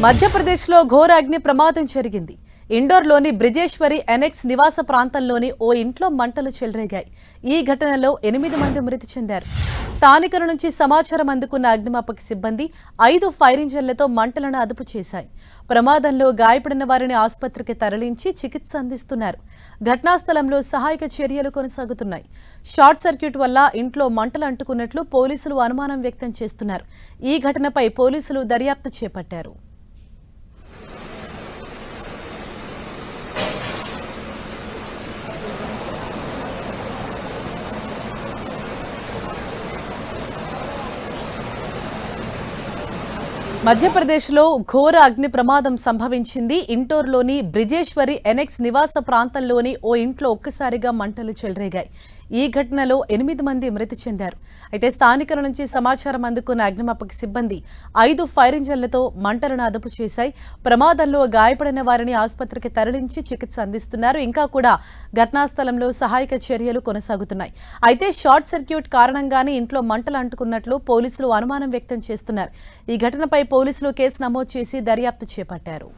మధ్యప్రదేశ్లో ఘోర అగ్ని ప్రమాదం జరిగింది. ఇండోర్లోని బ్రిజేశ్వరి ఎనెక్స్ నివాస ప్రాంతంలోని ఓ ఇంట్లో మంటలు చెలరేగాయి. ఈ ఘటనలో 8 మంది మృతి చెందారు. స్థానికుల నుంచి సమాచారం అందుకున్న అగ్నిమాపక సిబ్బంది 5 ఫైర్ ఇంజన్లతో మంటలను అదుపు చేశాయి. ప్రమాదంలో గాయపడిన వారిని ఆసుపత్రికి తరలించి చికిత్స అందిస్తున్నారు. ఘటనా స్థలంలో సహాయక చర్యలు కొనసాగుతున్నాయి. షార్ట్ సర్క్యూట్ వల్ల ఇంట్లో మంటలు అంటుకున్నట్లు పోలీసులు అనుమానం వ్యక్తం చేస్తున్నారు. ఈ ఘటనపై పోలీసులు దర్యాప్తు చేపట్టారు. మధ్యప్రదేశ్లో ఘోర అగ్ని ప్రమాదం సంభవించింది. ఇండోర్లోని బ్రిజేశ్వరి ఎనెక్స్ నివాస ప్రాంతంలోని ఓ ఇంట్లో ఒక్కసారిగా మంటలు చెలరేగాయి. ఈ ఘటనలో 8 మంది మృతి చెందారు. అయితే స్థానికుల నుంచి సమాచారం అందుకున్న అగ్నిమాపక సిబ్బంది 5 ఫైర్ ఇంజన్లతో మంటలను అదుపు చేశాయి. ప్రమాదంలో గాయపడిన వారిని ఆసుపత్రికి తరలించి చికిత్స అందిస్తున్నారు. ఇంకా కూడా ఘటనా స్థలంలో సహాయక చర్యలు కొనసాగుతున్నాయి. అయితే షార్ట్ సర్క్యూట్ కారణంగానే ఇంట్లో మంటలు అంటుకున్నట్లు పోలీసులు అనుమానం వ్యక్తం చేస్తున్నారు. ఈ ఘటనపై పోలీసులు కేసు నమోదు చేసి దర్యాప్తు చేపట్టారు.